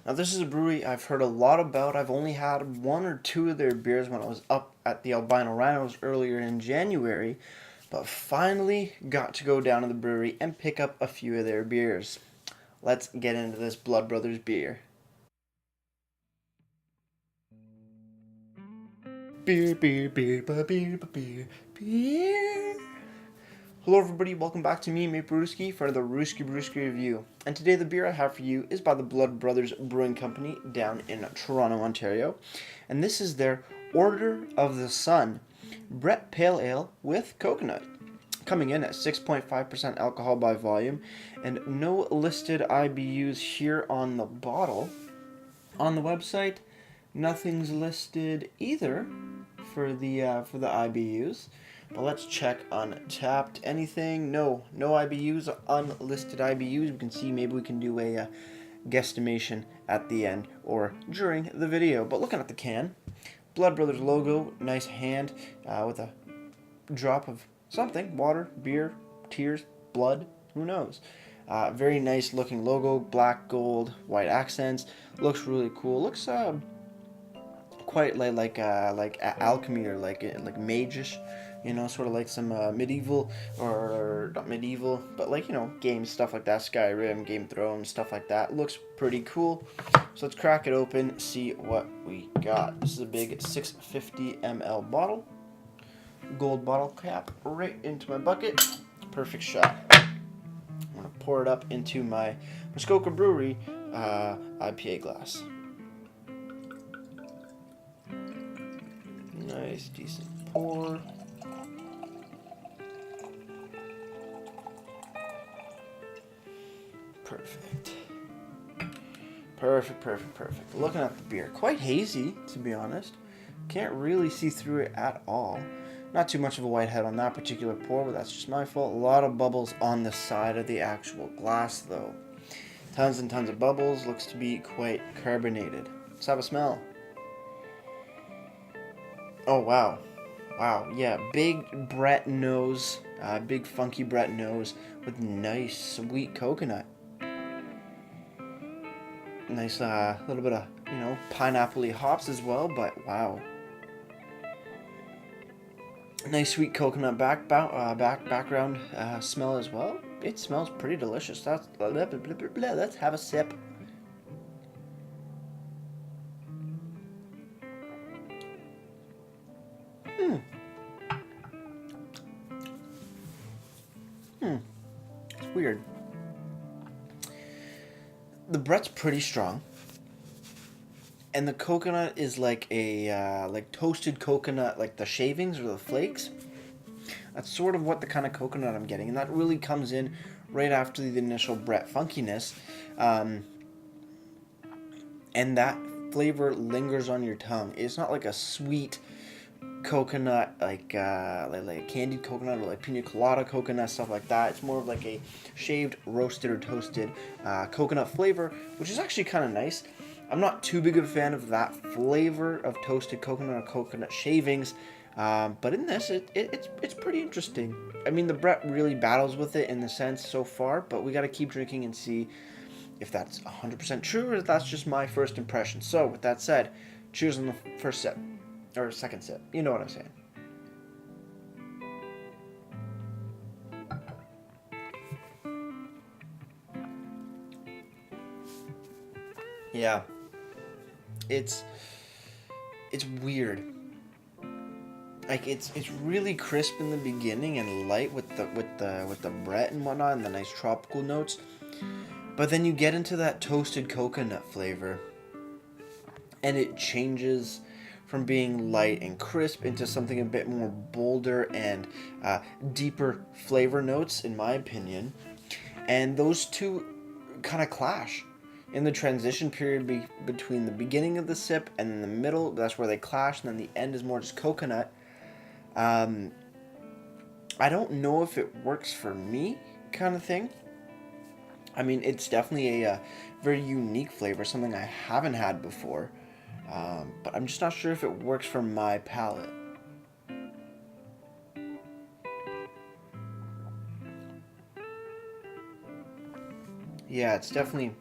Now, this is a brewery I've heard a lot about. I've only had one or two of their beers when I was up at the Albino Rhinos earlier in January, but finally got to go down to the brewery and pick up a few of their beers. Let's get into this Blood Brothers beer. Beer, beer, beer, beer, beer, beer, beer. Hello everybody, welcome back to me, Mate Brewski, for the Brewski review. And today the beer I have for you is by the Blood Brothers Brewing Company down in Toronto, Ontario. And this is their Order of the Sun Brett Pale Ale with Coconut. Coming in at 6.5% alcohol by volume and no listed IBUs here on the bottle. On the website, nothing's listed either for the IBUs. But let's check Untapped. Anything? No IBUs, unlisted IBUs. We can see maybe we can do a guesstimation at the end or during the video. But looking at the can, Blood Brothers logo, nice hand with a drop of something, water, beer, tears, blood, who knows. Very nice looking logo, black, gold, white accents. Looks really cool. Looks quite like alchemy or like mage-ish, you know, sort of like some medieval, or not medieval, but like, you know, games, stuff like that, Skyrim, Game of Thrones, stuff like that. Looks pretty cool. So let's crack it open, see what we got. This is a big 650 ml bottle. Gold bottle cap right into my bucket. Perfect shot. I'm gonna pour it up into my Muskoka Brewery IPA glass. Nice, decent pour. Perfect. Perfect. Looking at the beer, quite hazy, to be honest. Can't really see through it at all. Not too much of a white head on that particular pour, but that's just my fault. A lot of bubbles on the side of the actual glass, though. Tons and tons of bubbles. Looks to be quite carbonated. Let's have a smell. Oh, wow. Wow, yeah, big Brett nose, big funky Brett nose with nice sweet coconut. Nice little bit of, you know, pineapple-y hops as well, but wow. Nice sweet coconut background smell as well. It smells pretty delicious. Let's have a sip. It's weird. The Brett's pretty strong, and the coconut is like a like toasted coconut, like the shavings or the flakes. That's sort of what the kind of coconut I'm getting, and that really comes in right after the initial Brett funkiness, and that flavor lingers on your tongue. It's not like a sweet coconut, like candied coconut or like pina colada coconut, stuff like that. It's more of like a shaved, roasted, or toasted coconut flavor, which is actually kind of nice. I'm not too big of a fan of that flavor of toasted coconut or coconut shavings, but in this, it's pretty interesting. I mean, the Brett really battles with it in the sense so far, but we got to keep drinking and see if that's 100% true or if that's just my first impression. So, with that said, cheers on the first sip. Or second sip. You know what I'm saying. Yeah. It's weird. Like it's really crisp in the beginning and light with the Brett and whatnot and the nice tropical notes. But then you get into that toasted coconut flavor and it changes from being light and crisp into something a bit more bolder and deeper flavor notes, in my opinion. And those two kind of clash in the transition period between the beginning of the sip and then the middle. That's where they clash, and then the end is more just coconut. I don't know if it works for me, kind of thing. I mean, it's definitely a very unique flavor, something I haven't had before. But I'm just not sure if it works for my palate. Yeah, it's definitely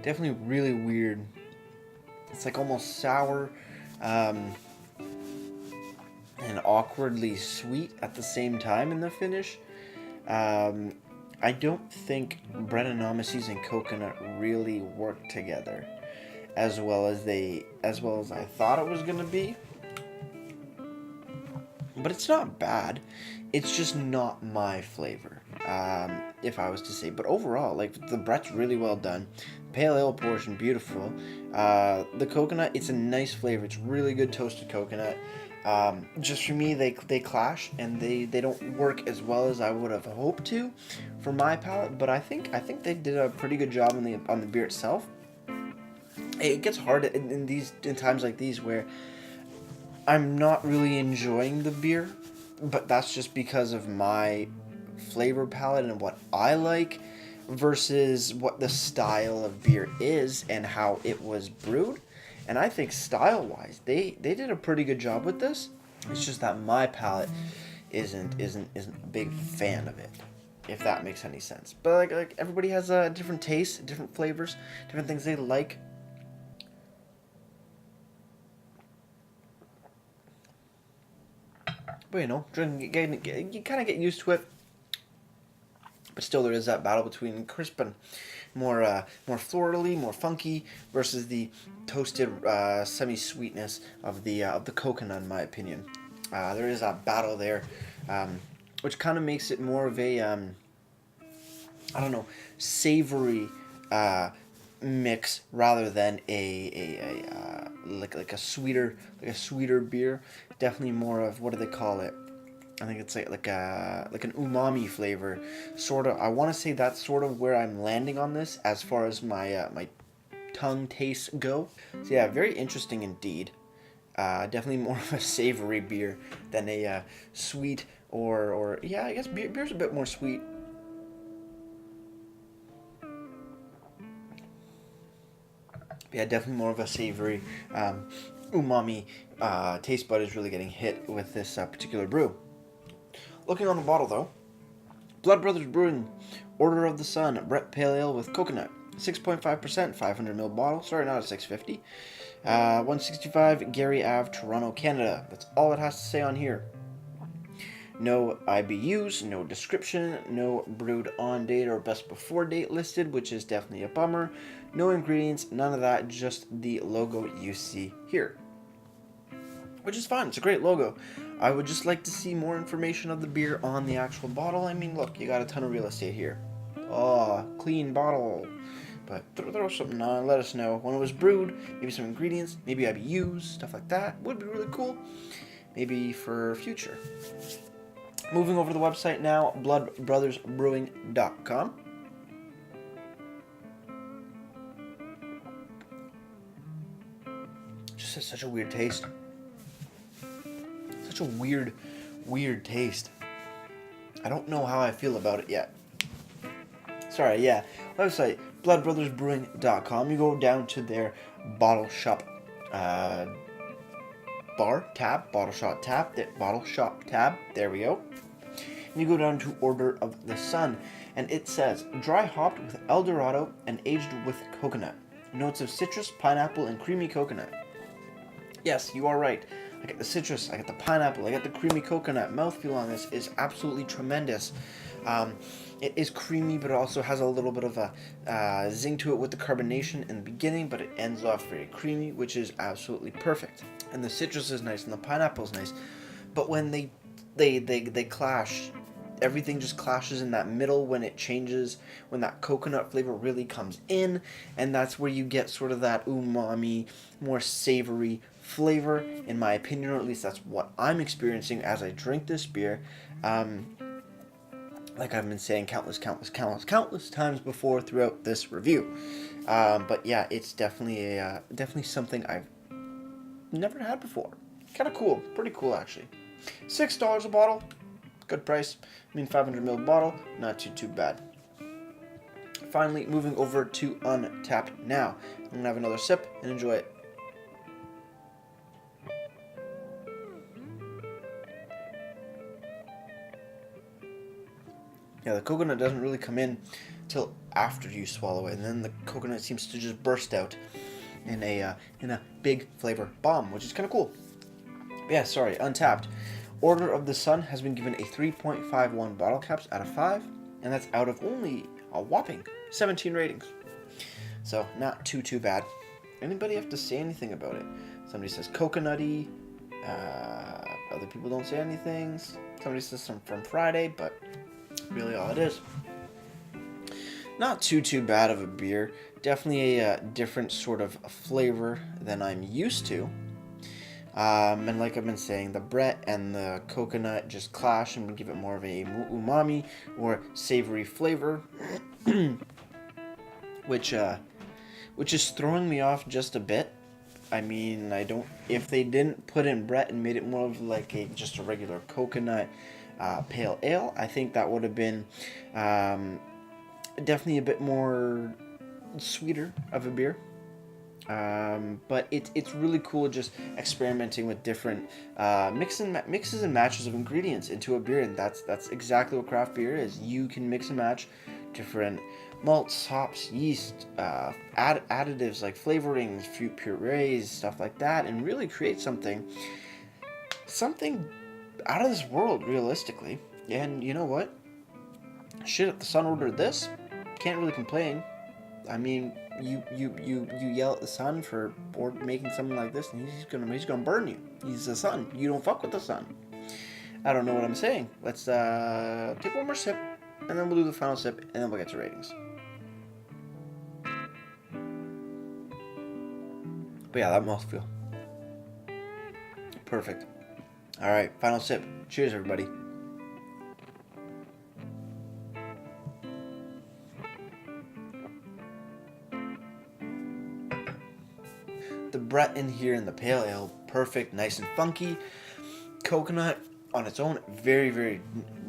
Definitely really weird. It's like almost sour, and awkwardly sweet at the same time in the finish. Um, I don't think Brettanomyces and coconut really work together as well as I thought it was gonna be. But it's not bad. It's just not my flavor, if I was to say. But overall, like the Brett's really well done. Pale ale portion, beautiful. The coconut, it's a nice flavor. It's really good toasted coconut. Just for me, they clash and they don't work as well as I would have hoped to, for my palate. But I think they did a pretty good job on the beer itself. It gets hard in times like these where I'm not really enjoying the beer, but that's just because of my flavor palette and what I like versus what the style of beer is and how it was brewed. And I think style-wise, they did a pretty good job with this. It's just that my palate isn't a big fan of it, if that makes any sense. But like everybody has a different taste, different flavors, different things they like. But you know, you kind of get used to it. But still, there is that battle between crisp and more florally, more funky, versus the toasted semi-sweetness of the coconut, in my opinion. There is that battle there, which kind of makes it more of a I don't know, savory mix rather than like a sweeter beer. Definitely more of, what do they call it? I think it's like an umami flavor, sort of. I want to say that's sort of where I'm landing on this as far as my tongue tastes go. So yeah, very interesting indeed. Definitely more of a savory beer than a sweet or yeah, I guess beer's a bit more sweet. Yeah, definitely more of a savory umami taste bud is really getting hit with this particular brew. Looking on the bottle though, Blood Brothers Brewing, Order of the Sun, Brett Pale Ale with Coconut, 6.5%, 500ml bottle. Sorry, not a 650. 165 Gary Ave, Toronto, Canada. That's all it has to say on here. No IBUs, no description, no brewed on date or best before date listed, which is definitely a bummer. No ingredients, none of that, just the logo you see here. Which is fine, it's a great logo. I would just like to see more information of the beer on the actual bottle. I mean, look, you got a ton of real estate here. Oh, clean bottle. But throw something on, let us know when it was brewed, maybe some ingredients, maybe IBUs, stuff like that. Would be really cool. Maybe for future. Moving over to the website now, bloodbrothersbrewing.com. Just has such a weird taste. Such a weird taste. I don't know how I feel about it yet. Sorry, yeah. Website, bloodbrothersbrewing.com. You go down to their bottle shop bottle shop tab. There we go. And you go down to Order of the Sun, and it says, dry hopped with El Dorado and aged with coconut. Notes of citrus, pineapple, and creamy coconut. Yes, you are right. I get the citrus, I get the pineapple, I get the creamy coconut. Mouthfeel on this is absolutely tremendous. It is creamy, but it also has a little bit of a zing to it with the carbonation in the beginning, but it ends off very creamy, which is absolutely perfect. And the citrus is nice, and the pineapple is nice. But when they clash, everything just clashes in that middle when it changes, when that coconut flavor really comes in, and that's where you get sort of that umami, more savory flavor, in my opinion, or at least that's what I'm experiencing as I drink this beer. Like I've been saying countless times before throughout this review. But yeah, it's definitely something I've never had before. Kind of cool, pretty cool actually. $6 a bottle, good price. I mean, 500ml bottle, not too bad. Finally, moving over to Untapped now. I'm gonna have another sip and enjoy it. Yeah, the coconut doesn't really come in till after you swallow it, and then the coconut seems to just burst out in a big flavor bomb, which is kind of cool. Yeah, sorry, Untapped. Order of the Sun has been given a 3.51 bottle caps out of 5, and that's out of only a whopping 17 ratings. So, not too bad. Anybody have to say anything about it? Somebody says coconutty. Other people don't say anything. Somebody says some from Friday, but really all it is. Not too bad of a beer. Definitely a different sort of flavor than I'm used to. And like I've been saying, the Brett and the coconut just clash and give it more of a umami or savory flavor, which is throwing me off just a bit. I mean, if they didn't put in Brett and made it more of like just a regular coconut pale ale, I think that would have been definitely a bit more sweeter of a beer. But it's really cool just experimenting with different mixes and matches of ingredients into a beer, and that's exactly what craft beer is. You can mix and match different malts, hops, yeast, additives like flavorings, fruit purees, stuff like that, and really create something out of this world, realistically. And you know what? Shit, if the Sun ordered this, can't really complain. I mean, you yell at the Sun for making something like this, and he's gonna burn you. He's the Sun. You don't fuck with the Sun. I don't know what I'm saying. Let's take one more sip, and then we'll do the final sip, and then we'll get to ratings. But yeah, that mouthfeel. Perfect. All right, final sip. Cheers, everybody. The Brett in here in the pale ale, perfect, nice and funky. Coconut on its own, very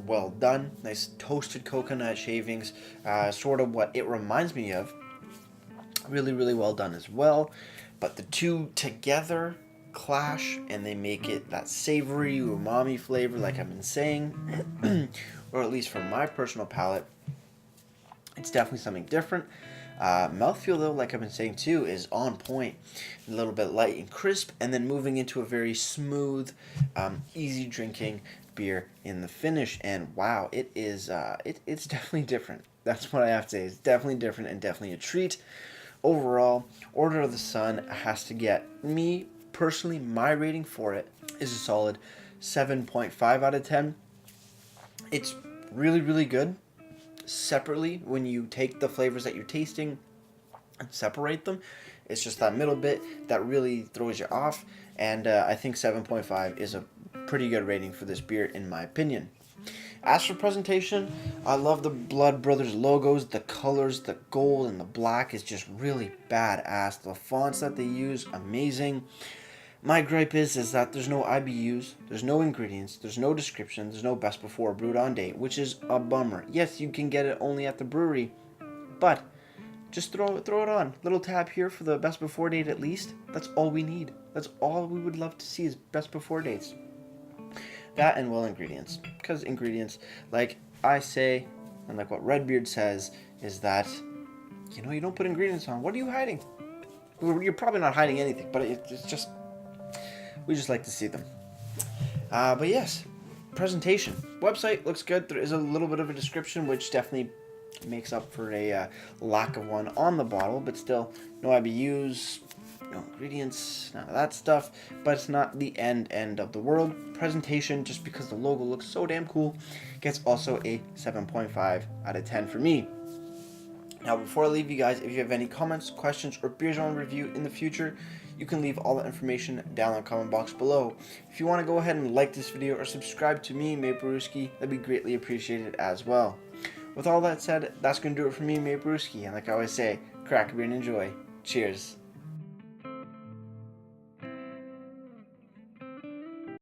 well done. Nice toasted coconut shavings, sort of what it reminds me of. Really well done as well. But the two together clash, and they make it that savory umami flavor, like I've been saying, or at least for my personal palate, it's definitely something different. Mouthfeel, though, like I've been saying too, is on point. A little bit light and crisp, and then moving into a very smooth, easy drinking beer in the finish. And wow, it is it's definitely different. That's what I have to say. It's definitely different and definitely a treat. Overall, Order of the Sun has to get me personally. My rating for it is a solid 7.5 out of 10. It's really good. Separately, when you take the flavors that you're tasting and separate them, it's just that middle bit that really throws you off, and I think 7.5 is a pretty good rating for this beer in my opinion. As for presentation, I love the Blood Brothers logos. The colors, the gold and the black is just really badass. The fonts that they use, amazing. My gripe is that there's no IBUs, there's no ingredients, there's no description, there's no best before brewed on date, which is a bummer. Yes, you can get it only at the brewery, but just throw it on. Little tab here for the best before date at least. That's all we need. That's all we would love to see is best before dates. That and well ingredients. Because ingredients, like I say, and like what Redbeard says, is that, you don't put ingredients on. What are you hiding? You're probably not hiding anything, but it's just... we just like to see them. But yes, presentation. Website looks good. There is a little bit of a description, which definitely makes up for a lack of one on the bottle, but still, no IBUs, no ingredients, none of that stuff, but it's not the end of the world. Presentation, just because the logo looks so damn cool, gets also a 7.5 out of 10 for me. Now, before I leave you guys, if you have any comments, questions, or beers I want to review in the future, you can leave all the information down in the comment box below. If you want to go ahead and like this video or subscribe to me, Brewski, that'd be greatly appreciated as well. With all that said, that's going to do it for me, Brewski, and like I always say, crack a beer and enjoy. Cheers.